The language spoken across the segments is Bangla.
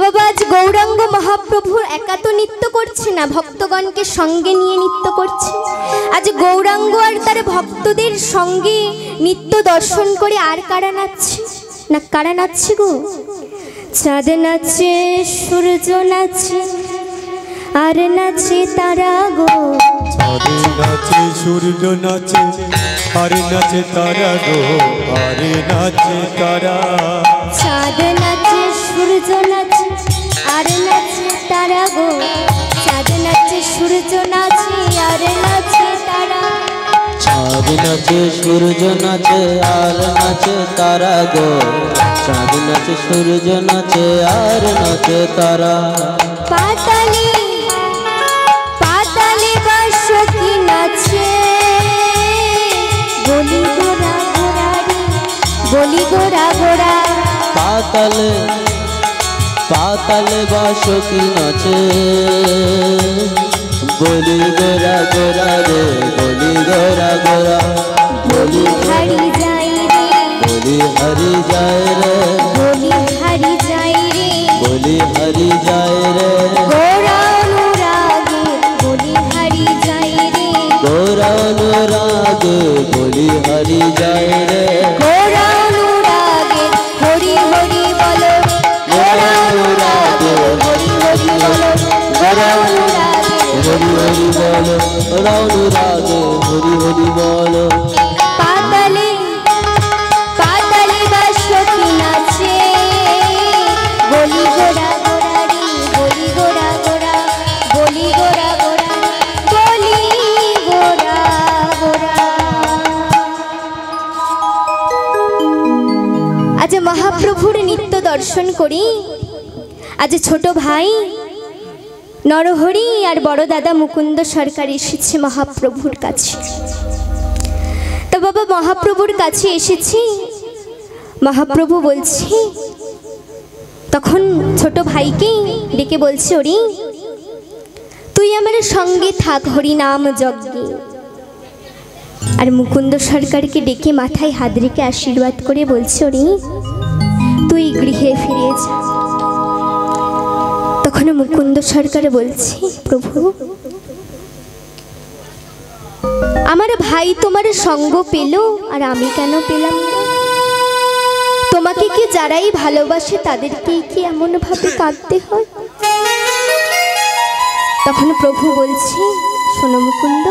বাবা আজ গৌরাঙ্গ মহাপ্রভুর একা তো নৃত্য করছে না, ভক্তগণকে সঙ্গে নিয়ে নৃত্য করছে। আজ গৌরাঙ্গ আর তার ভক্তদের সঙ্গে নৃত্য দর্শন করে আর কারা নাচছে না, কারা নাচছে গো? চাঁদ নাচে, সূর্য নাচে, আর নাচে তারা গো। চাঁদ নাচে, সূর্য নাচে, আর নাচে তারা গো, আর নাচে তারা। চাঁদ নাচে, সূর্য নাচে, আর নাচে তারা গো। চাঁদ নাচে, সূর্য নাচে, আর নাচে তারা। চাঁদ নাচে, সূর্য নাচে, আর নাচে তারা গো। চাঁদ নাচে, সূর্য নাচে, আর নাচে তারা। পাতালে পাতালে বাঁশি নাচে, বলি গোরা গোরা রে, বলি গোরা গোরা। পাতালে পাতালে বাঁশি নাচে, বলি গোরা গোরা রে, বলি গোরা গোরা। বলি হারি যাই রে, বলি হরি যায় রে, বলি হারি যাই রে, বলি হরি যায় রে। গৌরানুরাগে বলি হারি যাই রে, গৌরানুরাগে বলি হরি যায় রে। গৌরানুরাগে হরি হরি বলো, গৌরানুরাগে হরি হরি বলো, গৌরানুরাগে হরি হরি বলো, গৌরানুরাগে হরি হরি বলো। পাতালে পাতালে বাঁশি নাচে, বলি গোরা গোরা রে, বলি গোরা গোরা, বলি গোরা গোরা, বলি গোরা গোরা। আজ মহাপ্রভুর নিত্য দর্শন করি। আজ ছোট ভাই নরহরি আর বড় দাদা মুকুন্দ সরকার এসেছে মহাপ্রভুর কাছে। তো বাবা মহাপ্রভুর কাছে এসেছি, মহাপ্রভু বলছি, তখন ছোট ভাইকে ডেকে বলছে, ওরে তুই আমার সঙ্গে থাক হরি নাম যজ্ঞে। আর মুকুন্দ সরকারকে ডেকে মাথায় হাত রেখে আশীর্বাদ করে বলছে, ওরে তুই গৃহে ফিরে যা। তখন মুকুন্দ সরকার বলছে, প্রভু আমার ভাই তোমার সঙ্গ পেল আর আমি কেন পেলাম না? তোমাকে কি যারাই ভালোবাসে তাদেরকেই কি এমন ভাবে কাঁদতে হয়? তখন প্রভু বলছে, শোনো মুকুন্দ,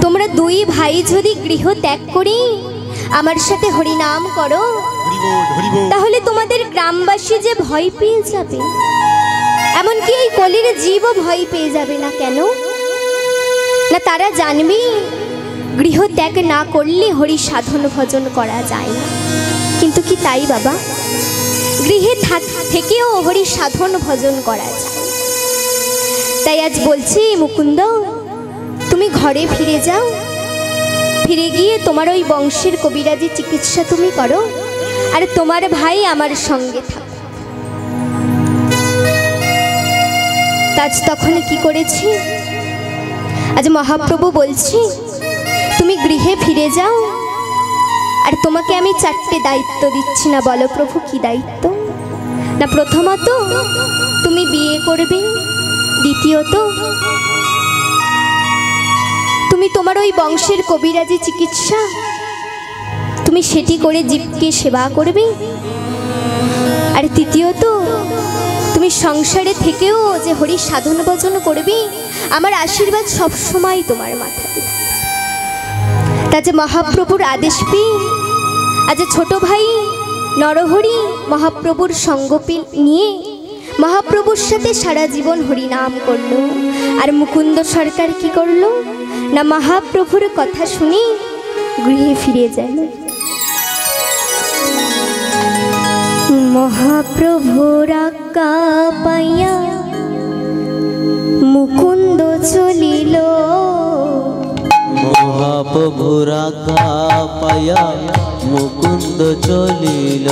তোমরা দুই ভাই যদি গৃহ ত্যাগ করে আমার সাথে হরিনাম করো, তাহলে তোমাদের গ্রামবাসী যে ভয় পেয়ে যাবে, এমনকি এই কলির জীবও ভয় পেয়ে যাবে না। কেন না, তারা জানবে গৃহ ত্যাগ না করলে হরি সাধন ভজন করা যায় না। কিন্তু কি তাই বাবা? গৃহে থেকেও হরি সাধন ভজন করা যায়। তাই আজ বলছি মুকুন্দ, তুমি ঘরে ফিরে যাও, ফিরে গিয়ে তোমার ওই বংশের কবিরাজি চিকিৎসা তুমি করো, আর তোমার ভাই আমার সঙ্গে থাকো। আজ তখন কি করেছি? আজ মহাপ্রভু বলছি, তুমি গৃহে ফিরে যাও, আর তোমাকে আমি 4টে দায়িত্ব দিচ্ছি। না বলো প্রভু কি দায়িত্ব? না প্রথমত তুমি বিয়ে করবে, দ্বিতীয়ত তুমি তোমার ওই বংশের কবিরাজি চিকিৎসা তুমি সেটি করে জীবকে সেবা করবে, আর তৃতীয়ত তুমি সংসারে থেকেও যে হরি সাধন ভজন করবে, আমার আশীর্বাদ সবসময় তোমার মাথাতে। তা যে মহাপ্রভুর আদেশ পেয়ে আজ ছোট ভাই নরহরি মহাপ্রভুর সঙ্গ নিয়ে মহাপ্রভুর সাথে সারা জীবন হরিনাম করলো। আর মুকুন্দ সরকার কি করলো না, মহাপ্রভুর কথা শুনে গৃহে ফিরে গেল। মহাপ্রভুর আজ্ঞা পাইয়া মুকুন্দ চলিল, মহাপ্রভুর আজ্ঞা পাইয়া মুকুন্দ চলিল।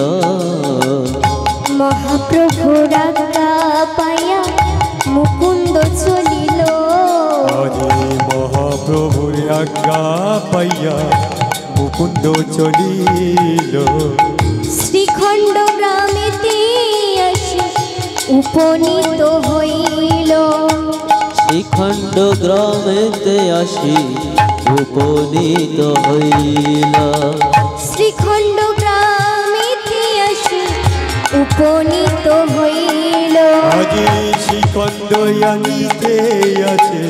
মহাপ্রভুর আজ্ঞা পাইয়া মুকুন্দ চলিল। আরে মহাপ্রভুর আজ্ঞা পাইয়া মুকুন্দ চলিল। উপনীত হইল। শ্রীখণ্ড গ্রামেতে আসি উপনীত হইল। শ্রীখণ্ড গ্রামেতে আসি উপনীত হইল। আজি শ্রীখণ্ড আনিতে আছে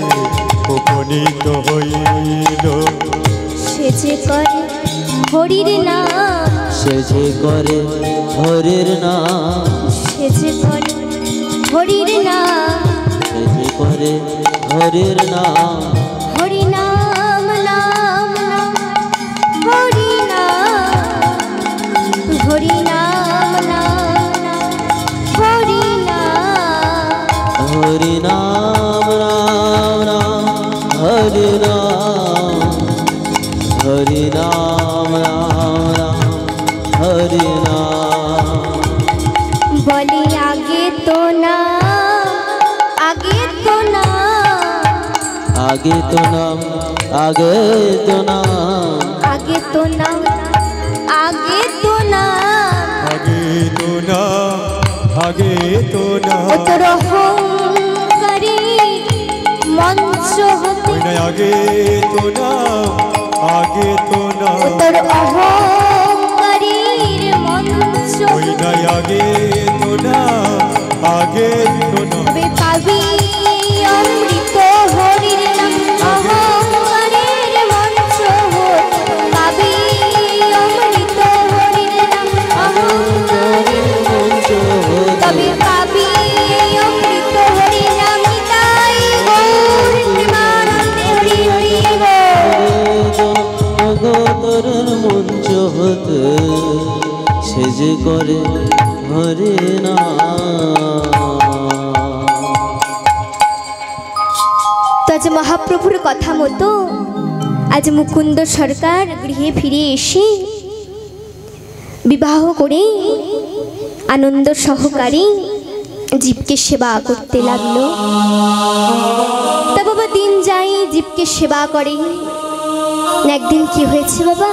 উপনীত হইল। সে যে করে হরির নাম, সে যে করে হরির নাম, সে যে করে হরির নাম, সে যে করে হরির নাম। হরি নাম নাম নাম হরি নাম, হরি নাম নাম নাম হরি নাম, হরি নাম রাম রাম হরি নাম, হরি নাম রাম রাম হরি নাম। বলি আগে তো না, আগে তো না, আগে তো নাম, আগে তো নাম, আগে তো না, আগে তো না, আগে তো না, আগে তো না। ও তোর অহংকারী মঞ্চ হতে, ওই না আগে তো না, আগে তো না। ও তোর অহংকারীর মঞ্চ ওই না আগে তো না, আগে তো না। তবে পাবি অমৃত হরির নাম। অহংকারের মঞ্চ হতে পাবি অমৃত হরির নাম। অহংকারের মঞ্চ হতে তবে পাবি অমৃত হরি নাম। নিতাই গৌর প্রেমানন্দে হরি হরি বল। জগতরের মঞ্চ হতে সে যে করে হরি নাম। তো আজ মহাপ্রভুর কথা মতো আজ মুকুন্দ সরকার গৃহে ফিরে এসে বিবাহ করে আনন্দ সহকারে জীবকে সেবা করতে লাগলো। তা বাবা দিন যাই জীবকে সেবা করে। একদিন কি হয়েছে বাবা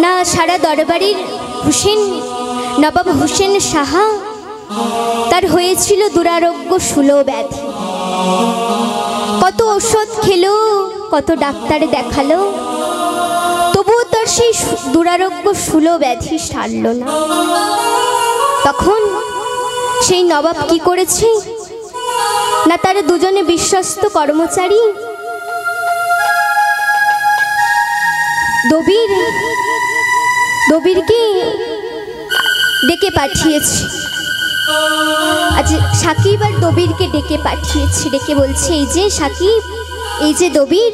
না, সারা দরবারের হুসেন নবাব হুসেন সাহা তার হয়েছিল দুরারোগ্য শূল ব্যাধি। কত ওষুধ খেলো, কত ডাক্তার দেখালো, তবুও তার সেই দুরারোগ্য শূল ব্যাধি সারল না। তখন সেই নবাব কি করেছে না, তার দুজনে বিশ্বস্ত কর্মচারী দবিরকে ডেকে পাঠিয়েছে। আজ সাকিব আর দবিরকে ডেকে পাঠিয়েছে, ডেকে বলছে এই যে সাকিব, এই যে দবির,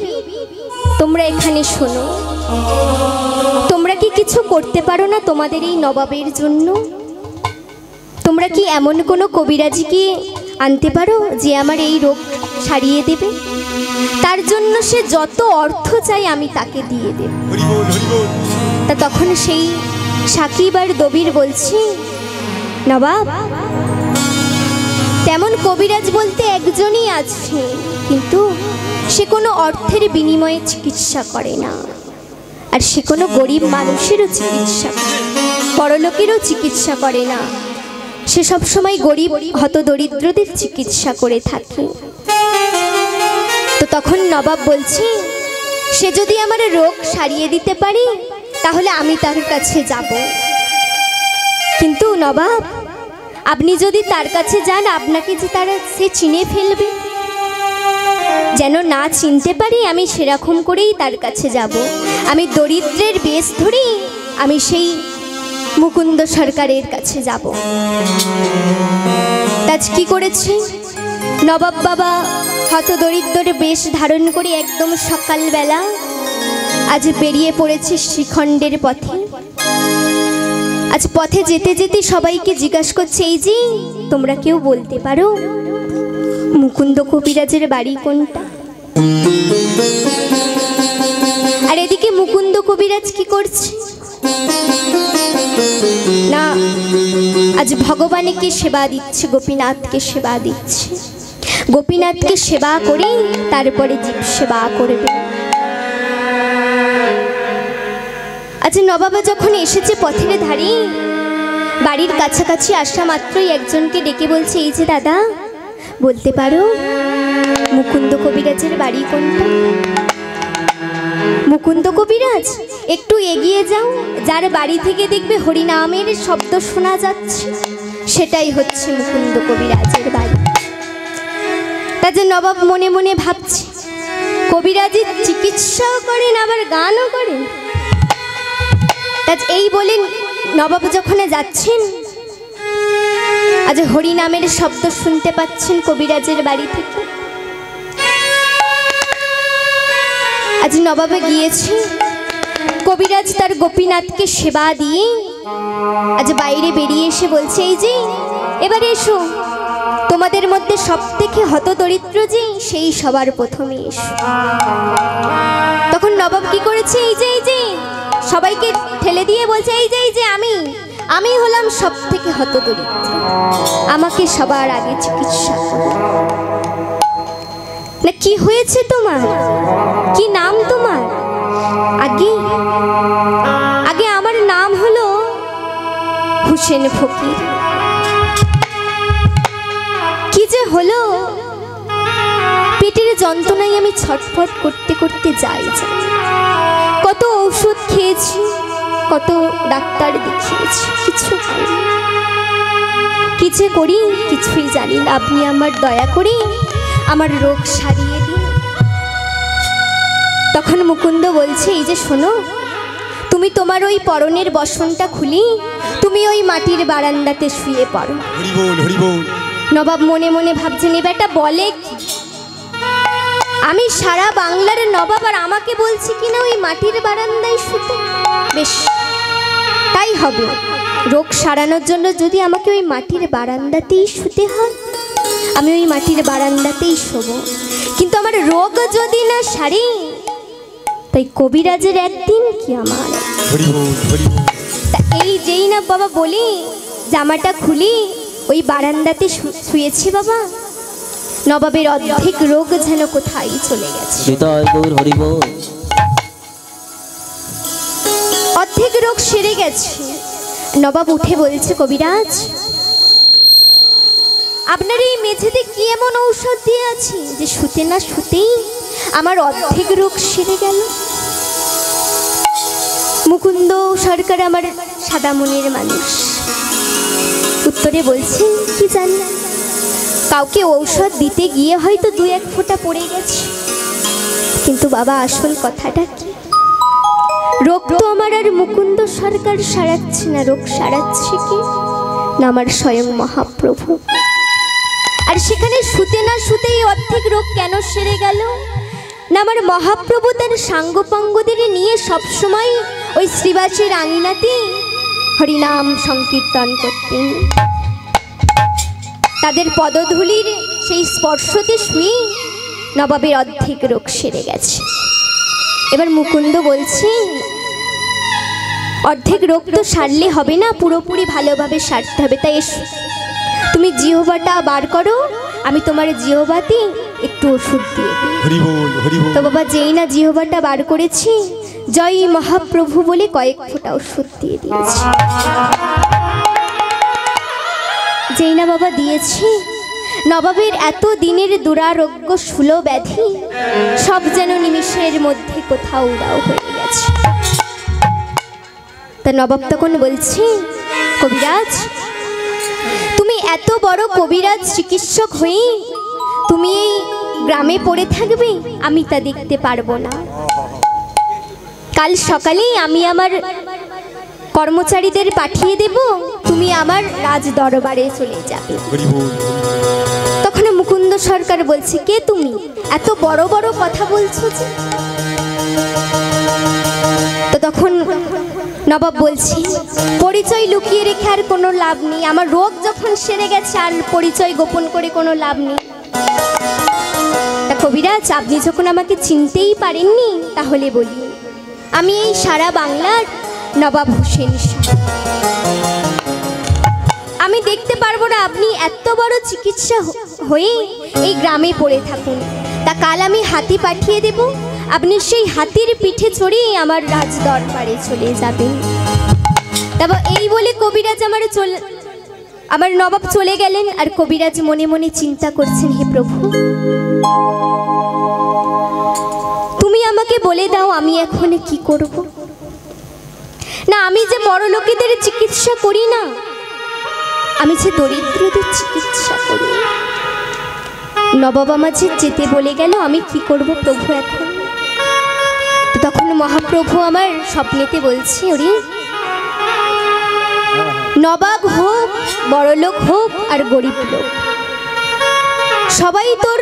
তোমরা এখানে শোনো। তোমরা কি কিছু করতে পারো না তোমাদের এই নবাবের জন্য? তোমরা কি এমন কোনো কবিরাজিকে আনতে পারো যে আমার এই রোগ সারিয়ে দেবে? তার জন্য সে যত অর্থ চাই আমি তাকে দিয়ে দেব। তা তখন সেই সাকিব আর দবির বলছে, নবাব তেমন কবিরাজ বলতে একজনই আছে, কিন্তু সে কোনো অর্থের বিনিময়ে চিকিৎসা করে না, আর সে কোনো গরিব মানুষেরও চিকিৎসা করে, পরলোকেরও চিকিৎসা করে না। সে সবসময় গরিব হতদরিদ্রদের চিকিৎসা করে থাকে। তো তখন নবাব বলছে, সে যদি আমার রোগ সারিয়ে দিতে পারে তাহলে আমি তার কাছে যাব। কিন্তু নবাব আপনি যদি তার কাছে যান, আপনাকে যে সে চিনে ফেলবে, যেন না চিনতে পারি আমি সেরকম করেই তার কাছে যাব। আমি দরিদ্রের বেশ ধরেই আমি সেই মুকুন্দ সরকারের কাছে যাব। আজ কি করেছে নবাব বাবা, হতদরিদ্রের বেশ ধারণ করে একদম সকালবেলা আজ বেরিয়ে পড়েছে শ্রীখণ্ডের পথে। আজ পথে যেতে যেতে সবাইকে জিজ্ঞাসা করছে, এই যে তোমরা কেউ বলতে পারো মুকুন্দ কবিরাজের বাড়ি কোনটা? আর এদিকে মুকুন্দ কবিরাজ কি করছে না, আজ ভগবানকে সেবা দিচ্ছে, গোপীনাথকে সেবা দিচ্ছে। গোপীনাথকে সেবা করে তারপরে জীব সেবা করবে। আজ নবাব যখন এসেছে পথের ধারে, বাড়ির কাছাকাছি আসা মাত্রই একজনকে ডেকে বলছে, এই যে দাদা, বলতে পারো মুকুন্দ কবিরাজের বাড়ি কোনটা? মুকুন্দ কবিরাজ, একটু এগিয়ে যাও, যার বাড়ি থেকে দেখবে হরিনামের শব্দ শোনা যাচ্ছে, সেটাই হচ্ছে মুকুন্দ কবিরাজের বাড়ি। তাতে নবাব মনে মনে ভাবছে, কবিরাজের চিকিৎসাও করেন আবার গানও করেন। এই বলেন নবাব যখন যাচ্ছেন, আজ হরিনামের শব্দ শুনতে পাচ্ছেন কবিরাজের বাড়ি থেকে। আজ নবাবে গিয়েছে, কবিরাজ তার গোপীনাথকে সেবা দিয়ে আজ বাইরে বেরিয়ে এসে বলছে, এই যে এবারে এসো, তোমাদের মধ্যে সব থেকে হতদরিদ্র যে, সেই সবার প্রথমে এসো। তখন নবাব কি করেছে, এই যে সবাইকে ঠেলে দিয়ে বলছে, এই যে আমি হলাম সব থেকে হতদরিদ্র, আমাকে সবার আগে চিকিৎসা করো। না কি হয়েছে তোমার, কি নাম তোমার? আগে আমার নাম হলো হোসেন ফকির। কি যে হলো, পেটের যন্ত্রণায় আমি ছটফট করতে করতে যাই। কত ঔষধ খেয়েছি, কত ডাক্তার দেখিয়েছি, কিছু হয়নি। কি যে করি কিছুই জানি না, আপনি আমার দয়া করে আমার রোগ সারিয়ে দিন। তখন মুকুন্দ বলছে, এই যে শোনো, তুমি তোমার ওই পরনের বসনটা খুলি, তুমি ওই মাটির বারান্দাতে শুয়ে পড়ো। নবাব মনে মনে ভাবছেন, এ বেটা বলে কি, আমি সারা বাংলার নবাব আর আমাকে বলছি কিনা ওই মাটির বারান্দায় শুতে। বেশ, তাই হবে। রোগ সারানোর জন্য যদি আমাকে ওই মাটির বারান্দাতেই শুতে হয়, আমি ওই মাটির বারান্দাতেই শোব। কিন্তু আমার রোগ যদি না সারি, তাই কবিরাজের একদিন কি আমার। এই যেই না বাবা বলি, জামাটা খুলি, ওই বারান্দাতে শুয়েছি বাবা, নবাবের অর্ধেক রোগ যেন কোথায় চলে গেছে। অর্ধেক রোগ সেরে গেছে। নবাব উঠে বলছে, কবিরাজ, আপনার এই মেঝেতে কি এমন ঔষধ দিয়ে আছে যে শুতে না শুতেই আমার অর্ধেক রোগ সেরে গেল? মুকুন্দ সরকার আমার সাদা মনের মানুষ, উত্তরে বলছেন, কি জানি, কাউকে ঔষধ দিতে গিয়ে হয়তো দু এক ফোঁটা পড়ে গেছে, কিন্তু বাবা আসল কথাটা কি, রোগ তো আমার আর মুকুন্দ সরকার সারাচ্ছে না, রোগ সারাচ্ছে কি না আমার স্বয়ং মহাপ্রভু। আর সেখানে শুতে না শুতেই অর্ধেক রোগ কেন সেরে গেল না, আমার মহাপ্রভু তার সাঙ্গপাঙ্গদের নিয়ে সবসময় ওই শ্রীবাসের আঙিনাতে হরিনাম সংকীর্তন করতেন। তাদের পদধূলির সেই স্পর্শতে শুয়ে নবাবের অর্ধেক রোগ সেরে গেছে। এবার মুকুন্দ বলছে, অর্ধেক রোগ তো সারলে হবে না, পুরোপুরি ভালোভাবে সারতে হবে। তাই এসো, তুমি জিহ্বাটা বার করো, আমি তোমার জিহ্বাতে একটু ওষুধ দিয়ে দিই। তো বাবা যেই না জিহ্বাটা বার করেছি, জয় মহাপ্রভু বলে কয়েক ফোঁটা ওষুধ দিয়ে দিয়েছি। যেই না বাবা দিয়েছি, নবাবের এত দিনের দুরারোগ্য শূল ব্যাধি সব যেন নিমিষের মধ্যে কোথাও উদাও হয়ে গেছে। তা নবাব তখন বলছি, কবিরাজ, তুমি এত বড় কবিরাজ চিকিৎসক হয়ে তুমি এই গ্রামে পড়ে থাকবে, আমি তা দেখতে পারবো না। কাল সকালেই আমি আমার কর্মচারীদের পাঠিয়ে দেব, তুমি আমার রাজ দরবারে চলে যাবে। তখন মুকুন্দ সরকার বলছে, কে তুমি, এত বড় বড় কথা বলছো যে? তো তখন নবাব বলছি, পরিচয় লুকিয়ে রেখে আর কোনো লাভ নেই, আমার রোগ যখন সেরে গেছে আর পরিচয় গোপন করে কোনো লাভ নেই। তা কবিরাজ, আপনি যখন আমাকে চিনতেই পারেননি, তাহলে বলি, আমি এই সারা বাংলার নবাব হোসেন শাহ। আমি দেখতে পারবো না আপনি এত বড় চিকিৎসা হয়ে এই গ্রামে পড়ে থাকুন। তা কাল আমি হাতি পাঠিয়ে দেব, আপনি সেই হাতির পিঠে চড়ে আমার রাজ দরবারে চলে যাবেন। তারপর এই বলে কবিরাজ আমার নবাব চলে গেলেন। আর কবিরাজ মনে মনে চিন্তা করছেন, হে প্রভু, তুমি আমাকে বলে দাও আমি এখন কি করব। না, আমি যে বড় লোকেদের চিকিৎসা করি না, আমি যে দরিদ্রদের চিকিৎসা করি। নবাব আমাকে যেতে বলে গেল, আমি কি করব প্রভু এখন। তখন মহাপ্রভু আমার স্বপ্নেতে বলছে, ওরে নবাব হোক, বড়লোক হোক আর গরিব লোক, সবাই তোর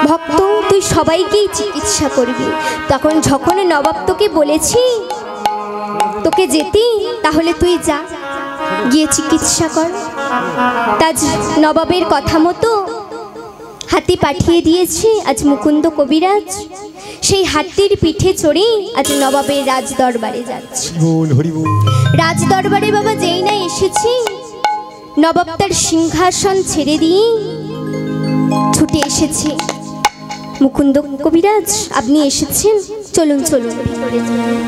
ভক্ত, তুই সবাইকেই চিকিৎসা করবি। তখন যখন নবাব তোকে বলেছি তোকে যেতে, তাহলে তুই যা, গিয়ে চিকিৎসা কর। তা নবাবের কথা মতো হাতি পাঠিয়ে দিয়েছে আজ মুকুন্দ কবিরাজ। সেই হাতির পিঠে চড়ে আজ নবাবের রাজ দরবারে যাচ্ছে। রাজ দরবারে বাবা যেই না এসেছি, নবাব তার সিংহাসন ছেড়ে দিয়ে ছুটে এসেছে। মুকুন্দ কবিরাজ, আপনি এসেছেন, চলুন চলুন ভিতরে চলুন।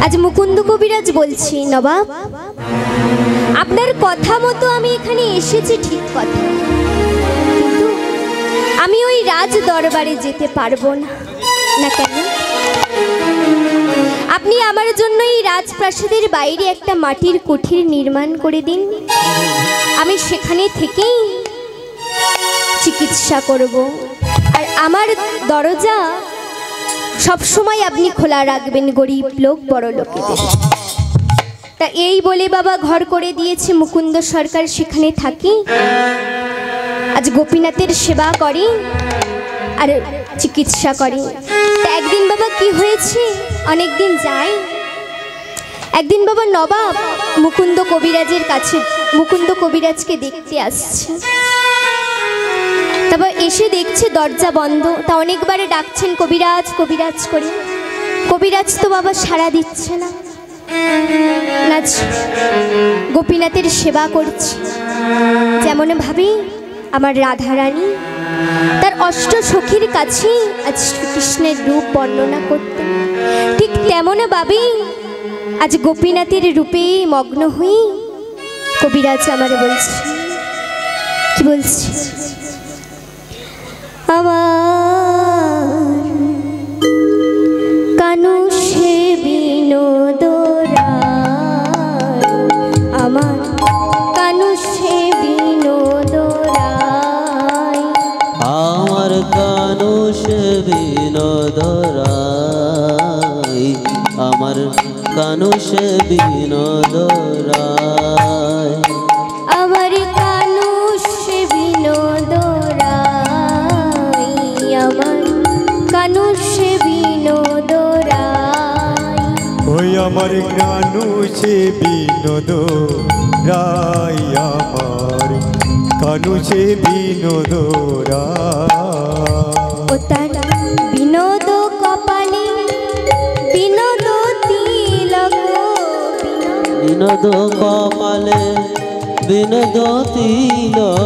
আজ মুকুন্দ কবিরাজ বলছি, নবাব আপনার কথা মতো আমি এখানে এসেছি ঠিক কথা, কিন্তু আমি ওই রাজ দরবারে যেতে পারবো না। না কেন? আপনি আমার জন্য এই রাজপ্রাসাদের বাইরে একটা মাটির কুঠির নির্মাণ করে দিন, আমি সেখানে থেকেই চিকিৎসা করব। আর আমার দরজা সবসময় আপনি খোলা রাখবেন গরিব লোক বড় লোকেদের। তা এই বলে বাবা ঘর করে দিয়েছে মুকুন্দ সরকার, সেখানে থাকি। আজ গোপীনাথের সেবা করি আর চিকিৎসা করি। তা একদিন বাবা কি হয়েছে, অনেক দিন যায়, একদিন বাবা নবাব মুকুন্দ কবিরাজের কাছে, মুকুন্দ কবিরাজকে দেখতে আসছে। তারপর এসে দেখছে দরজা বন্ধ। তা অনেকবারে ডাকছেন কবিরাজ কবিরাজ করে, কবিরাজ তো বাবা সাড়া দিচ্ছে না। গোপীনাথের সেবা করছে, যেমন ভাবে আমার রাধারানী তার অষ্ট সখীর কাছে আজ শ্রীকৃষ্ণের রূপ বর্ণনা করতেন, ঠিক তেমন ভাবে আজ গোপীনাথের রূপে মগ্ন হয়ে কবিরাজ আমার বলছে, কি বলছে, আমার কানু সে বিনোদরায়, আমার কানু সে বিনোদরায়, আমার কানু সে বিনোদরায়, আমার কানু সে বিনোদরায়, আমার কানু সে বিনোদরায়, আমার কানু সে বিনোদরায়, ওই আমার কানু সে বিনোদরায়, আমার কানু সে বিনোদরায়। ও তার বিনোদ কপালে বিনোদ তিলক, বিনোদ কপালে বিনোদ তিলক,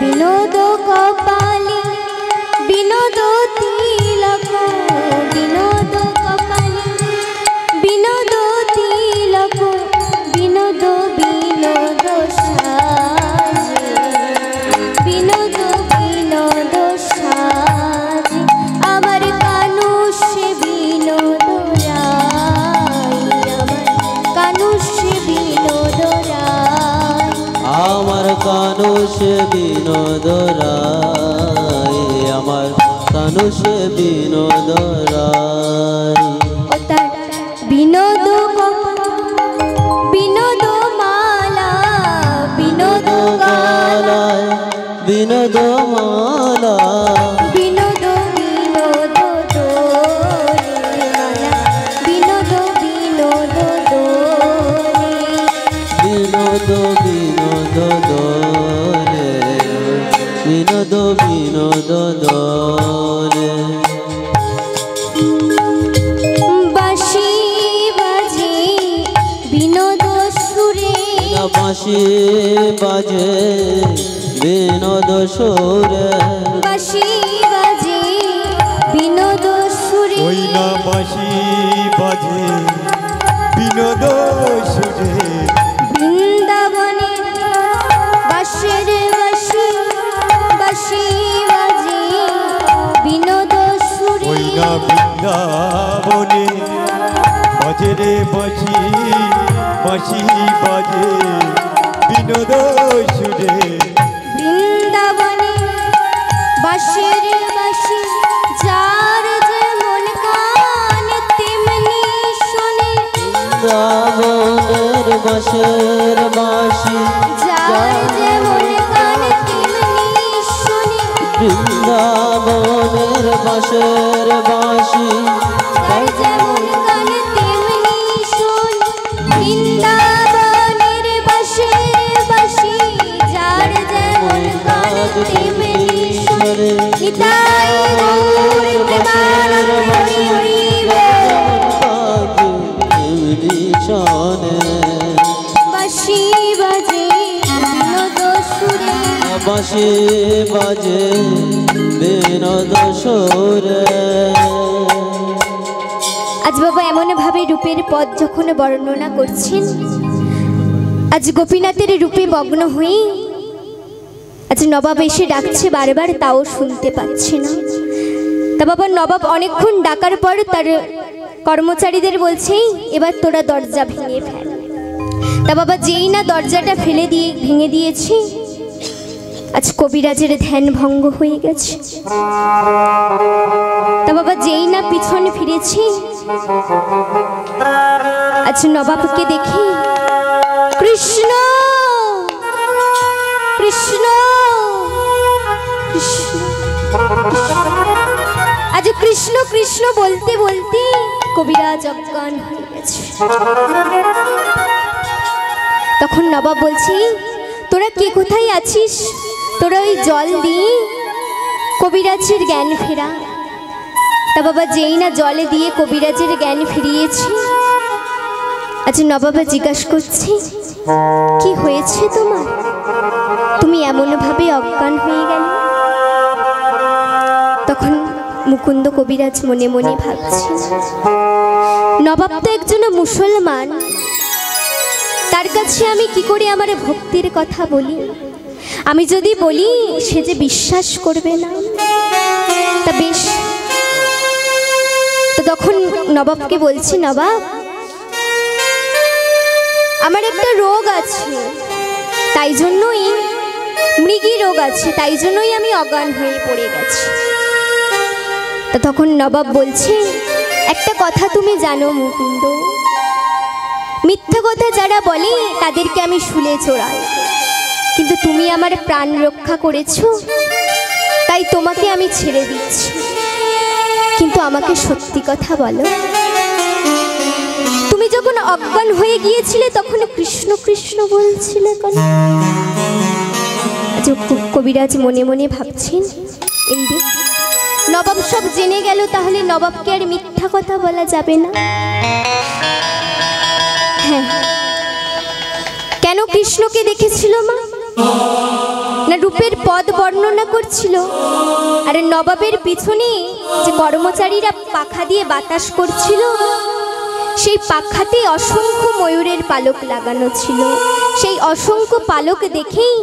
বিনোদ কপালে বিনোদ তিলক, বিনোদ কপালে বিনোদ তিলক, বিনোদ বিনোদ সাজে, বিনোদ বিনোদ সাজে, আমার কানু সে বিনোদরায়, আমার কানু সে বিনোদরায়, আমার কানু সে বিনোদরায়, আমার কানু সে বিনোদরায়। ও তার বিনোদ বিনোদ মালা, বিনোদ গালায়, বিনোদ মালা, বিনোদ বিনোদ দোলে মালা, বিনোদ বিনোদ দোলে, বিনোদ বিনোদ দোলে, বিনোদ বিনোদ দোলে, বাঁশি বাজে বিনোদ সুরে, বাঁশি বাজে বিনোদ সুরে, বাঁশি বাজে বিনোদ সুরে, ওই না বাঁশি বাজে বাজে রে বাঁশি বাঁশি বাজে বিনোদ সুরে বৃন্দাবনে বাঁশির বাঁশি যার যেমন কান তেমনি শোনে বৃন্দাবনের বাঁশের বাঁশি যার যেমন কান তেমনি শোনে বৃন্দাবনের বাঁশের বাঁশি যার যেমন কান তেমনি শোনে বৃন্দাবনের বাঁশির বাঁশি যার যেমন কান তেমনি শোনে নিতাই গৌর প্রেমানন্দ হরি হরি বাঁশি বাজে বিনোদ সুরে বাঁশি বাজে বিনোদ সুরে। আজ বাবা এমন ভাবে রূপের পদ যখন বর্ণনা করছেন, আজ গোপীনাথের রূপে মগ্ন হয়ে আজ নবাব এসে ডাকছে বারবার, তাও শুনতে পাচ্ছে না। তা বাবা নবাব অনেকক্ষণ ডাকার পর তার কর্মচারীদের বলছে এবার তোরা দরজা ভেঙে ফেল। তা বাবা যেই না দরজাটা ভেঙে দিয়েছে, আজ কবিরাজের ধ্যান ভঙ্গ হয়ে গেছে। তা বাবা যেই না পিছনে ফিরেছি, আজ নবাবকে দেখি কৃষ্ণ কৃষ্ণ কৃষ্ণ আজ কৃষ্ণ কৃষ্ণ বলতে বলতে কবিরাজ অজ্ঞান হয়ে গেছে। তখন নবাব বলছি তোরা কে কোথায় আছিস, তোরা ওই জল দিয়ে কবিরাজের জ্ঞান ফেরা। তা বাবা যেই না জলে দিয়ে কবিরাজের জ্ঞান ফিরিয়েছি, আজ নবাবা জিজ্ঞাসা করছি কি হয়েছে তোমার, তুমি এমন ভাবে অজ্ঞান হয়ে গেলে। তখন মুকুন্দ কবিরাজ মনে মনে ভাবছে নবাব তো একজন মুসলমান, তার কাছে আমি কি করে আমার ভক্তির কথা বলি, আমি যদি বলি সে যে বিশ্বাস করবে না। তা বেশ, তো তখন নবাবকে বলছি নবাব আমার একটা রোগ আছে, তাই জন্যই মৃগী রোগ আছে, তাই জন্যই আমি অজ্ঞান হয়ে পড়ে গেছি। তা তখন নবাব বলছে একটা কথা তুমি জানো মুকুন্দ, মিথ্যা কথা যারা বলে তাদেরকে আমি শুলে চড়াই, কিন্তু তুমি আমার প্রাণ রক্ষা করেছো, তাই তোমাকে আমি ছেড়ে দিচ্ছি। কিন্তু আমাকে সত্যি কথা বলো, তুমি যখন অজ্ঞান হয়ে গিয়েছিলে তখন কৃষ্ণ কৃষ্ণ বলছিলে কেন? কবিরাজ মনে মনে ভাবছেন এই রে নবাব সব জেনে গেল, তাহলে নবাবকে আর মিথ্যা কথা বলা যাবে না। হ্যাঁ, কেন কৃষ্ণকে দেখেছিল মা? না রূপের পদ বর্ণনা করছিল, আর নবাবের পিছনে যে কর্মচারীরা পাখা দিয়ে বাতাস করছিল, সেই পাখাতে অসংখ্য ময়ূরের পালক লাগানো ছিল। সেই অসংখ্য পালক দেখেই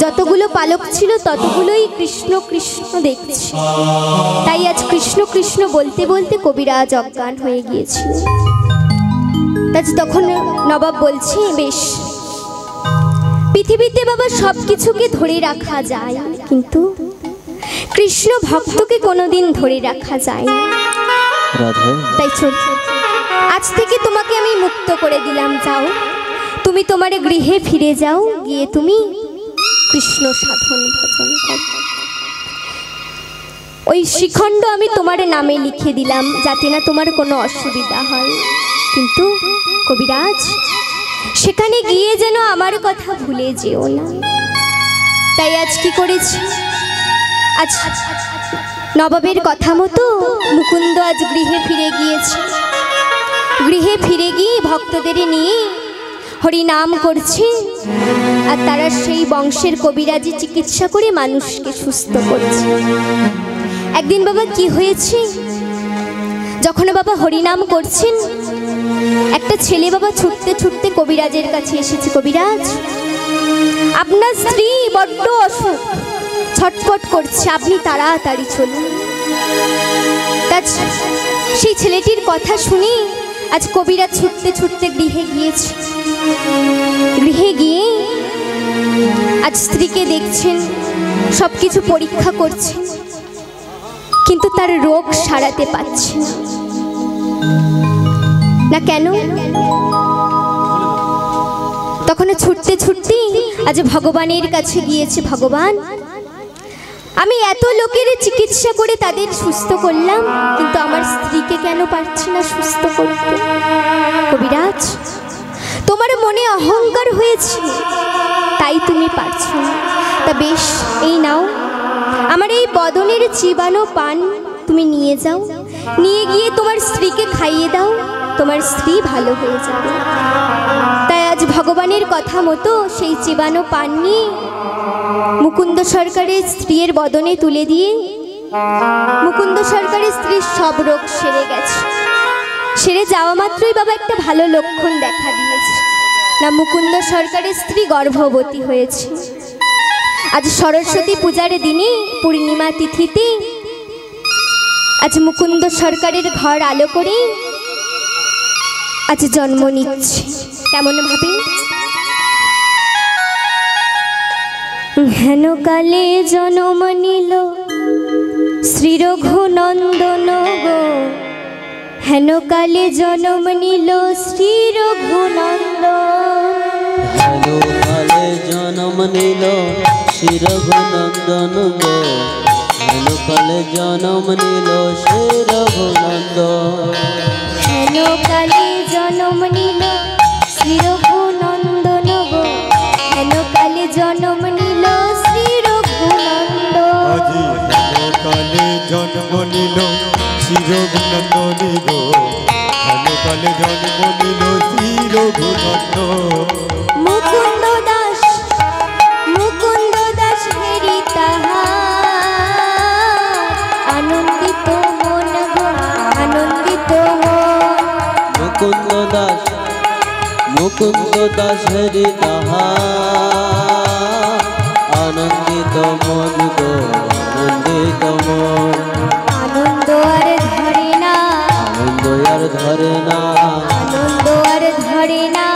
যতগুলো পালক ছিল ততগুলোই কৃষ্ণ কৃষ্ণ দেখছে, তাই আজ কৃষ্ণ কৃষ্ণ বলতে বলতে কবিরাজ অজ্ঞান হয়ে গিয়েছিল। তখন নবাব বলছে বেশ, পৃথিবীতে বাবা সব কিছুকে ধরে রাখা যায়, কিন্তু কৃষ্ণ ভক্তকে কোনোদিন ধরে রাখা যায় না। তাই চল, আজ থেকে তোমাকে আমি মুক্ত করে দিলাম, যাও তুমি তোমার গৃহে ফিরে যাও, গিয়ে তুমি কৃষ্ণ সাধন ভজন করো। ওই শিখণ্ড আমি তোমার নামে লিখে দিলাম যাতে না তোমার কোনো অসুবিধা হয়, কিন্তু কবিরাজ সেখানে গিয়ে যেন আমার কথা ভুলে যেও না। তাই আজ কি করেছি, আজ নবাবের কথা মতো মুকুন্দ আজ গৃহে ফিরে গিয়েছে। গৃহে ফিরে গিয়ে ভক্তদের নিয়ে হরিনাম করছে, আর তারা সেই বংশের কবিরাজি চিকিৎসা করে মানুষকে সুস্থ করছে। একদিন বাবা কি হয়েছে, যখন বাবা হরিনাম করছেন, একটা ছেলে বাবা ছুটতে ছুটতে কবিরাজের কাছে এসেছে। কবিরাজ, আপনার স্ত্রী বড্ড অসুখ, ছটফট করছে, আপনি তাড়াতাড়ি চলুন। সেই ছেলেটির কথা শুনে আজ কবিরা ছুটতে ছুটতে গৃহে গিয়েছে। গৃহে গিয়ে আজ স্ত্রীকে দেখছেন, সবকিছু পরীক্ষা করছেন, কিন্তু তার রোগ সারাতে পারছে না। কেন? তখন ছুটতে ছুটতে আজ ভগবানের কাছে গিয়েছে। ভগবান, আমি এত লোকের চিকিৎসা করে তাদের সুস্থ করলাম, কিন্তু আমার স্ত্রীকে কেন পারছি না সুস্থ করতে? কবিরাজ, তোমার মনে অহংকার হয়েছে, তাই তুমি পারছো না। তা বেশ, এই নাও, আমার এই বদনের চিবানো পান তুমি নিয়ে যাও, নিয়ে গিয়ে তোমার স্ত্রীকে খাইয়ে দাও, তোমার স্ত্রী ভালো হয়ে যাবে। তাই আজ ভগবানের কথা মতো সেই চিবানো পান নিয়ে মুকুন্দ সরকারের স্ত্রীর বদনে তুলে দিয়ে মুকুন্দ সরকারের স্ত্রীর সব রোগ সেরে গেছে। সেরে যাওয়া মাত্রই বাবা একটা ভালো লক্ষণ দেখা দিয়েছে, না মুকুন্দ সরকারের স্ত্রী গর্ভবতী হয়েছে। আজ সরস্বতী পূজার দিনে পূর্ণিমা তিথিতে আজ মুকুন্দ সরকারের ঘর আলো করে আজ জন্ম নিচ্ছে। কেমন ভাবে? হেন কালে জন্ম নিল শ্রী রঘুনন্দন গো, হেন কালে জন্ম নিল শ্রী রঘুনন্দন। হেন কালে জন্ম নিল শ্রী রঘুনন্দন গো, হেন কালে জন্ম নিল শ্রী রঘুনন্দন। হেন কালে জন্ম নিল শ্রী রঘুনন্দন গো, হেন কালে জন্ম নিল শ্রী রঘুনন্দন। আজি হেন কালে জন্ম নিল শ্রী রঘুনন্দনী গো, হেন কালে জন্ম নিল শ্রী রঘুনন্দন। মুকুন্দ দাস, মুকুন্দ দাস হেরি তাহার, আনন্দিত মন গো, আনন্দিত মন। মুকুন্দ দাস, মুকুন্দ দাস হরি তাহার, আনন্দিত মন গো, আনন্দিত মন। আনন্দ আর ধরে না, আনন্দ আর ধরে না, আনন্দ আর ধরে না,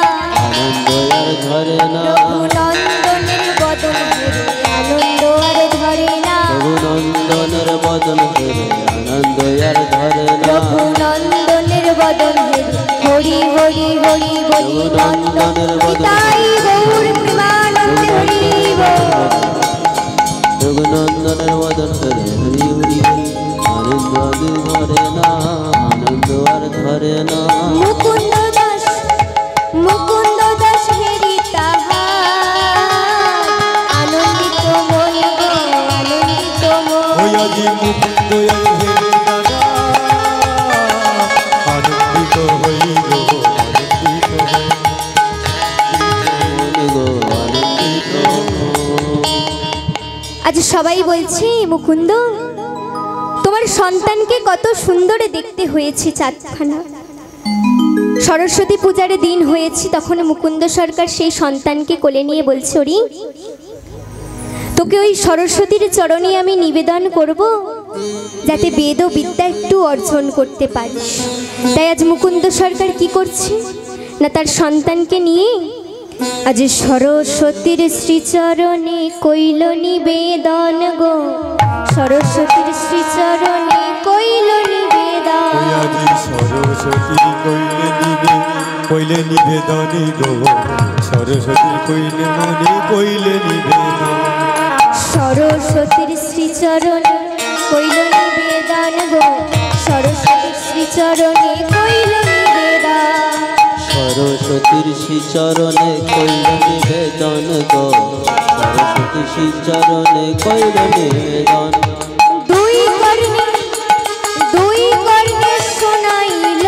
আনন্দ আর ধরে না, রঘুনন্দনের বদন হেরে আনন্দ আর ধরে না, রঘুনন্দনের বদন হেরে আনন্দ আর ধরে না, রঘুনন্দনের বদন হেরে হরি হরি হরি বলি নন্দন পিতাই গৌর প্রেমানন্দে হরি বল। রঘুনন্দনের বদন হেরে হরি হরি হরি, আনন্দ আর ধরে না, আনন্দ আর ধরে না। মুকুন্দ দাস, মুকুন্দ দাস হেরি তাহার, আনন্দিত মন গো, আনন্দিত মন। ওই আজি মুকুন্দ হেরে দাদা, আনন্দিত হই গো, আনন্দিত হই। মন গো, আনন্দিত মন। আজ সবাই বলছে, মুকুন্দ তোমার সন্তানকে কত সুন্দর দেখতে হয়েছে চাঁদখানা। সরস্বতী পূজার দিন হয়েছে, তখন মুকুন্দ সরকার সেই সন্তানকে কোলে নিয়ে বলছে, ওরি তোকে ওই সরস্বতীর চরণে আমি নিবেদন করব, যাতে বেদ ও বিদ্যা একটু অর্জন করতে পারিস। তাই আজ মুকুন্দ সরকার কি করছে না, তার সন্তানকে নিয়ে আজ সরস্বতীর শ্রীচরণে কইল নিবেদন গো, সরস্বতীর শ্রীচরণে কইল নিবেদন। ওই আজি সরস্বতী কইলে নিবেদনী গো, সরস্বতী কইলে মনে কইলে নিবেদন। সরস্বতীর শ্রীচরণে কইল নিবেদন গো, সরস্বতীর শ্রীচরণে কইল নিবেদন। সরস্বতীর শ্রীচরণে কইল নিবেদন গো, সরস্বতী শ্রীচরণে কইল নিবেদন। দুই কর্ণে, দুই কর্ণে শোনাইল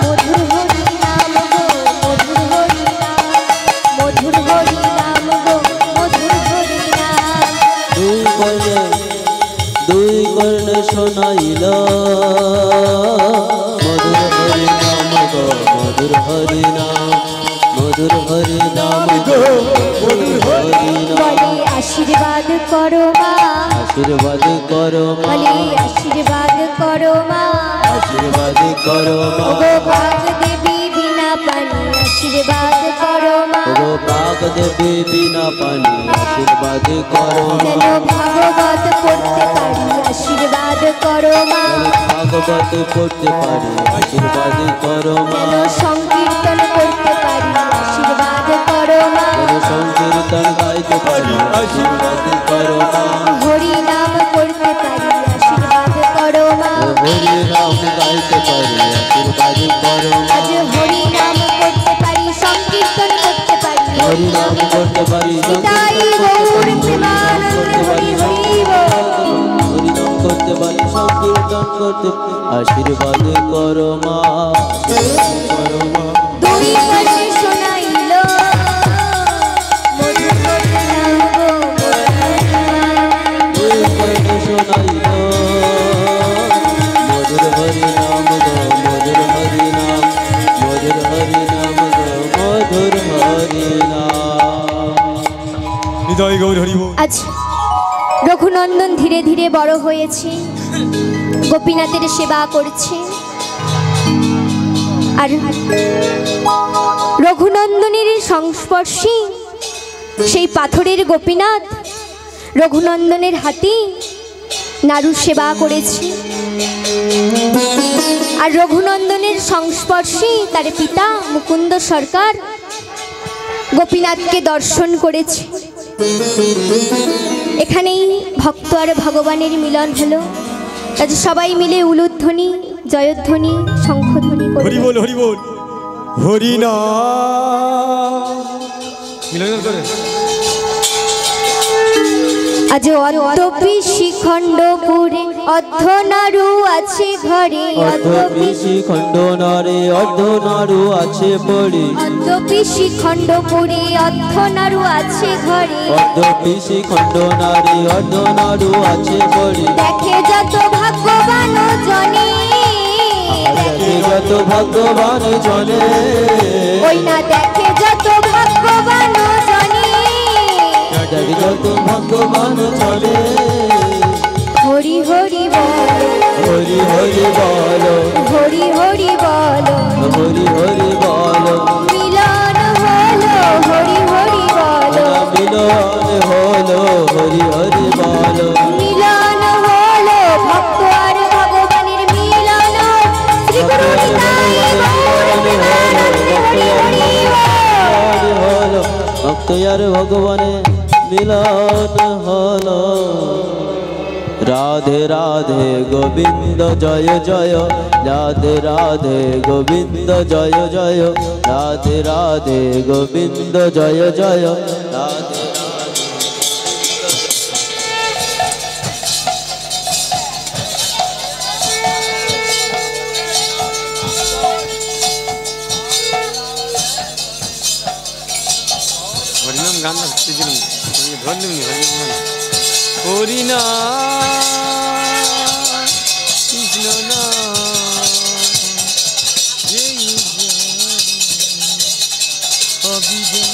মধুর হরি নাম গো, মধুর হরি নাম, মধুর হরি নাম গো, মধুর হরি নাম। দুই কর্ণে, দুই কর্ণে শোনাইল মধুর হরি নাম গো, মধুর হরি নাম, মধুর হরি নাম গো, মধুর হরি নাম। বলে আশীর্বাদ করো মা, আশীর্বাদ করো মা, বলে আশীর্বাদ করো মা, আশীর্বাদ করো মা ওগো বাগ দেবী বিনা পানি আশীর্বাদ করো মা ওগো বাগ দেবী বিনা পানি আশীর্বাদ করো যেন ভাগবত পড়তে পারি আশীর্বাদ করো মা ভাগবত পড়তে পারি আশীর্বাদ করো মা যেন সংকীর্তন করতে পারি আশীর্বাদ করো মা যেন সংকীর্তন গাইতে পারি আশীর্বাদ করো মা হরি নাম করতে পারি আশীর্বাদ করো মা হরি নাম গাইতে পারি আশীর্বাদ করো মা আজ হরি নাম করতে পারি সংকীর্তন করতে পারি হরি নাম করতে পারি তাই গৌর প্রেমানন্দ হরি হরি বল। হরি নাম করতে পারি সংকীর্তন করতে আশীর্বাদ করো মা আশীর্বাদ করো মা দুই পাশে শোনাইল মধুর নাম গো দুই পাশে শোনাইল মধুর হরি নাম গো মধুর হরি নাম মধুর হরি নাম গো মধুর হরি নাম হৃদয় গৌর হরি বল। আজ রঘুনন্দন ধীরে ধীরে বড় হয়েছে, গোপীনাথের সেবা করছে। আর রঘুনন্দনের সংস্পর্শে সেই পাথরের গোপীনাথ রঘুনন্দনের হাতে নাড়ু সেবা করেছে। আর রঘুনন্দনের সংস্পর্শে তার পিতা মুকুন্দ সরকার গোপীনাথকে দর্শন করেছে। এখানেই ভক্ত আর ভগবানের মিলন হলো। আজ সবাই মিলে উলুধ্বনি, জয়ধ্বনি, শঙ্খধ্বনি হরি করবে। বল হরি বল হরি না মিলন করে আজ অদ্যপি শিখণ্ডপুরে অর্ধনারু আছে ঘরে, অদ্যপি শিখণ্ড নারে অর্ধ নাড়ু আছে পড়ে অদ্যপি শিখণ্ডপুরে অর্ধনারু আছে ঘরে। অর্ধপি শিখণ্ড নারে অর্ধ নাড়ু আছে পড়ে দেখে যত ভাগ্যবান জনে, দেখে যত ভগবান জনে ওই না দেখে যত ভাগ্যবান জনে। দেখে যত ভগবান জনে হরি হরি বল, হরি হরি বলো হরি হরি বল, হরি হরি বলো মিলন হলো হরি হরি বল, মিলন হলো হরি হরি বলো মিলন হলো ভক্ত আর ভগবানের মিলন। শ্রী গুরু নিতাই গৌর প্রেমানন্দে হরি হরি বল। হলো ভক্ত আর ভগবানে মিলন হলো। রাধে রাধে গোবিন্দ জয় জয় রাধে রাধে গোবিন্দ জয় জয় রাধে রাধে গোবিন্দ জয় জয় রাধে হরিনাম গান না শিখছিলাম ধর নিবনি হরিনাম গান হরি না কৃষ্ণ না জয় জয় অভিজয়